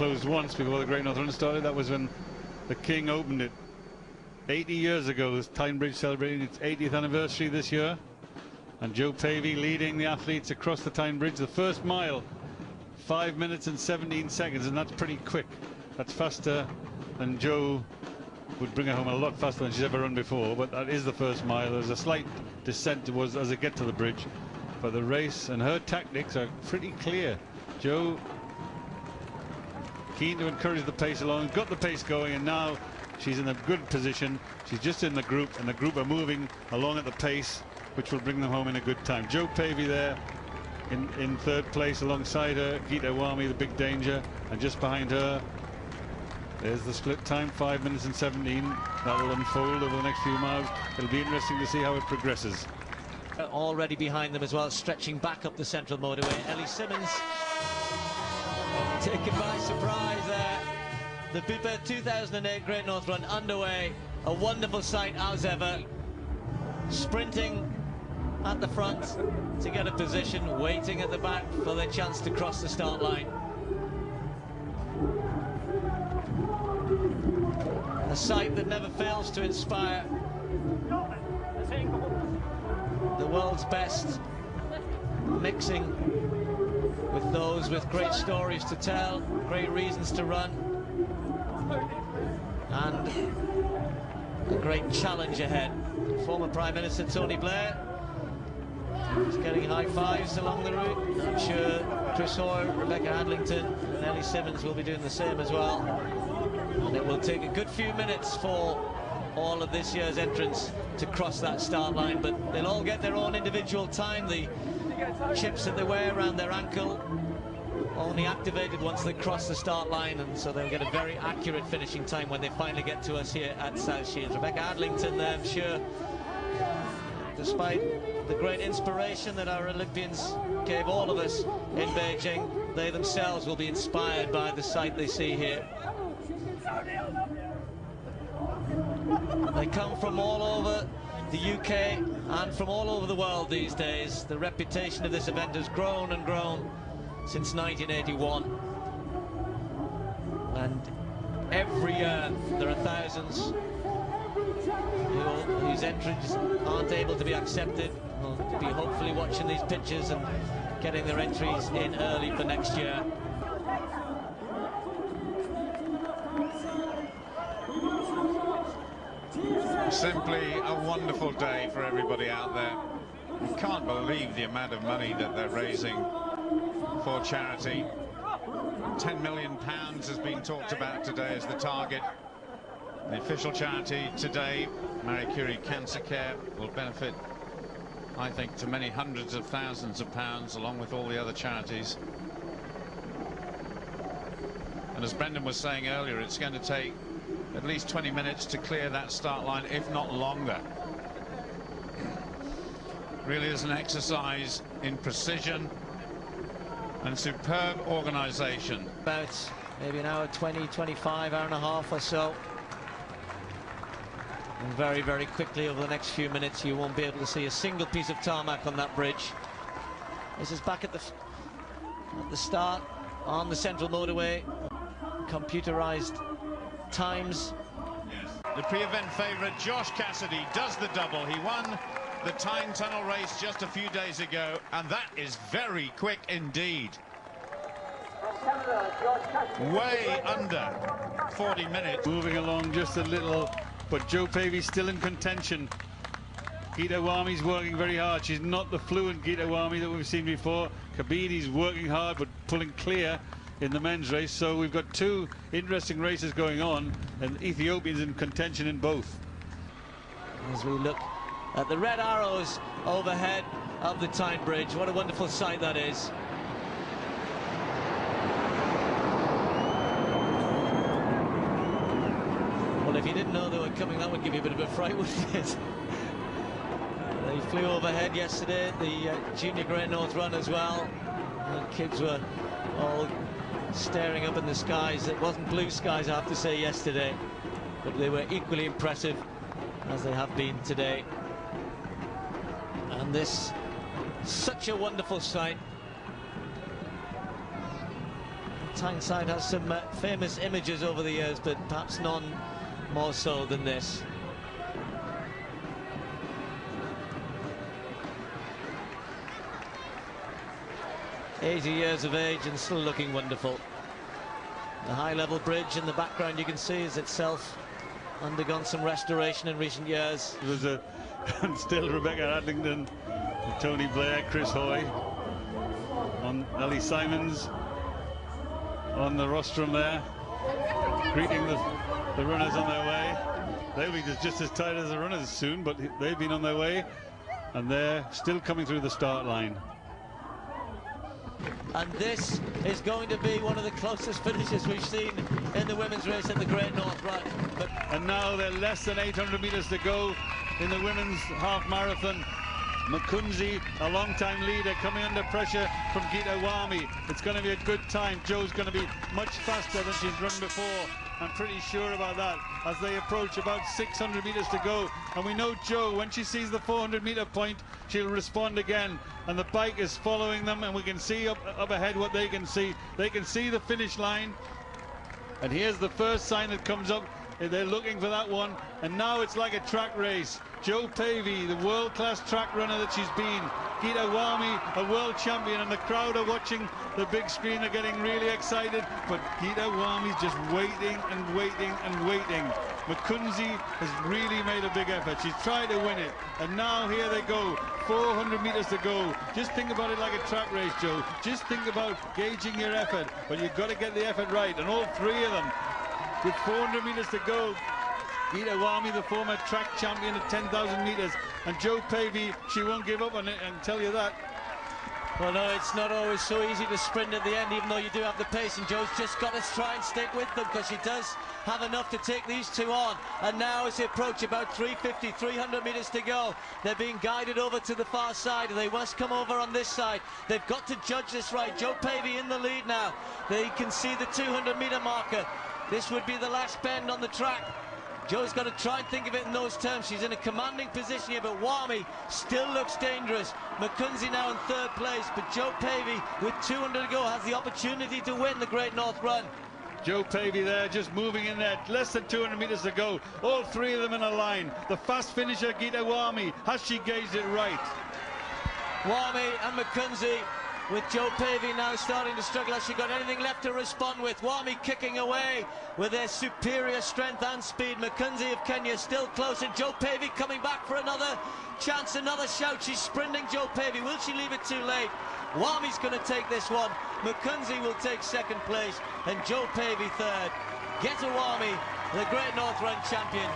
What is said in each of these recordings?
closed once before the Great North Run started. That was when the King opened it 80 years ago. This Tyne Bridge celebrating its 80th anniversary this year, and Joe Pavey leading the athletes across the Tyne Bridge. The first mile, 5 minutes and 17 seconds, and that's pretty quick. That's faster than Joe would bring her home, a lot faster than she's ever run before. But that is the first mile. There's a slight descent towards as they get to the bridge, but the race and her tactics are pretty clear. Joe keen to encourage the pace along, got the pace going, and now she's in a good position. She's just in the group, and the group are moving along at the pace which will bring them home in a good time. Joe Pavey there in third place, alongside her Gita Wami, the big danger, and just behind her there's the split time, 5 minutes and 17. That will unfold over the next few miles. It'll be interesting to see how it progresses. Already behind them as well, stretching back up the central motorway. Ellie Simmons taken by surprise there. The Bupa 2008 Great North Run underway. A wonderful sight as ever. Sprinting at the front to get a position, waiting at the back for their chance to cross the start line. A sight that never fails to inspire the world's best, mixing with those with great stories to tell, great reasons to run, and a great challenge ahead. Former Prime Minister Tony Blair is getting high fives along the route. I'm sure Chris Hoare, Rebecca Adlington and Ellie Simmons will be doing the same as well. And it will take a good few minutes for all of this year's entrants to cross that start line, but they'll all get their own individual time. The chips that they wear around their ankle only activated once they cross the start line, and so they'll get a very accurate finishing time when they finally get to us here at South Shields. Rebecca Adlington there, I'm sure, despite the great inspiration that our Olympians gave all of us in Beijing, they themselves will be inspired by the sight they see here. They come from all over the UK and from all over the world these days. The reputation of this event has grown and grown since 1981. And every year there are thousands whose entries aren't able to be accepted, will be hopefully watching these pictures and getting their entries in early for next year. Simply a wonderful day for everybody out there. You can't believe the amount of money that they're raising for charity. £10 million has been talked about today as the target. The official charity today, Marie Curie Cancer Care, will benefit, I think, to many hundreds of thousands of pounds, along with all the other charities. And as Brendan was saying earlier, it's going to take at least 20 minutes to clear that start line, if not longer. Really is an exercise in precision and superb organisation. About maybe an hour 20, 25, hour and a half or so. And very, very quickly over the next few minutes you won't be able to see a single piece of tarmac on that bridge. This is back at the start on the central motorway. Computerized times. The pre-event favourite Josh Cassidy does the double. He won the Tyne Tunnel race just a few days ago, and that is very quick indeed. Way under 40 minutes. Moving along just a little, but Joe Pavey's still in contention. Gita Wami's working very hard. She's not the fluent Gita Wami that we've seen before. Kabini's working hard but pulling clear in the men's race. So we've got two interesting races going on, and Ethiopians in contention in both. As we look at the red arrows overhead of the Tyne Bridge, what a wonderful sight that is. Well, if you didn't know they were coming, that would give you a bit of a fright, wouldn't it? They flew overhead yesterday, the Junior Great North Run as well. The kids were all staring up in the skies. It wasn't blue skies, I have to say, yesterday, but they were equally impressive as they have been today. And this, such a wonderful sight. Tyneside has some famous images over the years, but perhaps none more so than this. "80 years of age and still looking wonderful." The high-level bridge in the background you can see is itself undergone some restoration in recent years. There's and still Rebecca Adlington, Tony Blair, Chris Hoy, on Ellie Simons on the rostrum there, greeting the runners on their way. They'll be just as tight as the runners soon, but they've been on their way, and they're still coming through the start line. And this is going to be one of the closest finishes we've seen in the women's race at the Great North Run. And now they're less than 800 metres to go in the women's half marathon. McKenzie, a long-time leader, coming under pressure from Gita Wami. It's going to be a good time. Joe's going to be much faster than she's run before. I'm pretty sure about that as they approach about 600 metres to go. And we know Joe, when she sees the 400-metre point, she'll respond again. And the bike is following them, and we can see up ahead what they can see. They can see the finish line. And here's the first sign that comes up. They're looking for that one, and now it's like a track race. Joe Pavey, the world-class track runner that she's been. Gita Wami, a world champion, and the crowd are watching the big screen. They're getting really excited, but Gita Wami's just waiting and waiting and waiting. McKenzie has really made a big effort. She's tried to win it, and now here they go. 400 metres to go. Just think about it like a track race, Joe. Just think about gauging your effort, but you've got to get the effort right, and all three of them. With 400 metres to go, Gita Wami, the former track champion at 10,000 metres, and Joe Pavey, she won't give up on it, and tell you that. Well, no, it's not always so easy to sprint at the end, even though you do have the pace, and Joe's just got to try and stick with them, because she does have enough to take these two on. And now as they approach about 350, 300 metres to go, they're being guided over to the far side, and they must come over on this side. They've got to judge this right. Joe Pavey in the lead now. They can see the 200-metre marker. This would be the last bend on the track. Joe's got to try and think of it in those terms. She's in a commanding position here, but Wami still looks dangerous. McKenzie now in third place, but Joe Pavey, with 200 to go, has the opportunity to win the Great North Run. Joe Pavey there, just moving in there, less than 200 metres to go. All three of them in a line. The fast finisher, Gita Wami, has she gauged it right? Wami and McKenzie, with Joe Pavey now starting to struggle. Has she got anything left to respond with? Wami kicking away with their superior strength and speed. McKenzie of Kenya still close, and Joe Pavey coming back for another chance, another shout. She's sprinting, Joe Pavey. Will she leave it too late? Wami's going to take this one. McKenzie will take second place, and Joe Pavey third. Gita Wami, the Great North Run champion.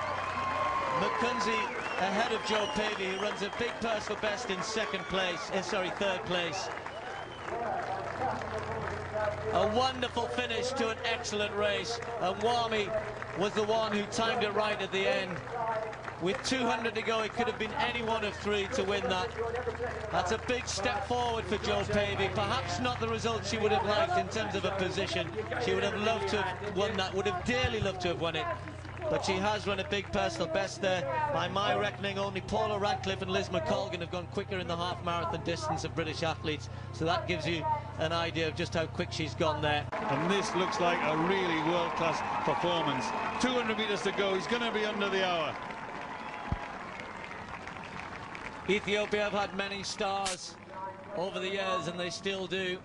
McKenzie ahead of Joe Pavey, who runs a big personal best in third place. A wonderful finish to an excellent race, and Wami was the one who timed it right at the end. With 200 to go, it could have been any one of three to win that. That's a big step forward for Joe Pavey. Perhaps not the result she would have liked in terms of a position. She would have loved to have won that, would have dearly loved to have won it. But she has run a big personal best there. By my reckoning, only Paula Radcliffe and Liz McColgan have gone quicker in the half marathon distance of British athletes. So that gives you an idea of just how quick she's gone there. And this looks like a really world-class performance. 200 metres to go. He's going to be under the hour. Ethiopia have had many stars over the years, and they still do.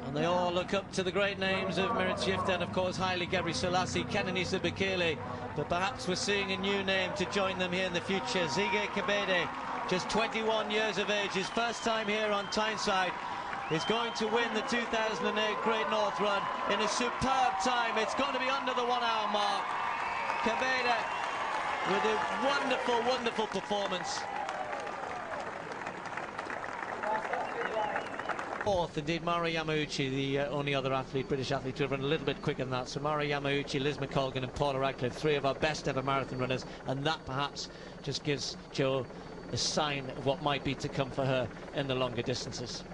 And they all look up to the great names of Merit Shifta and, of course, Haile Gebrselassie, Kenenisa Bekele. But perhaps we're seeing a new name to join them here in the future. Zige Kebede, just 21 years of age, his first time here on Tyneside, is going to win the 2008 Great North Run in a superb time. It's going to be under the 1 hour mark. Kebede with a wonderful, wonderful performance. Fourth, indeed, Mara Yamauchi, the only other athlete, British athlete, to have run a little bit quicker than that. So Mara Yamauchi, Liz McColgan and Paula Radcliffe, three of our best ever marathon runners, and that perhaps just gives Joe a sign of what might be to come for her in the longer distances.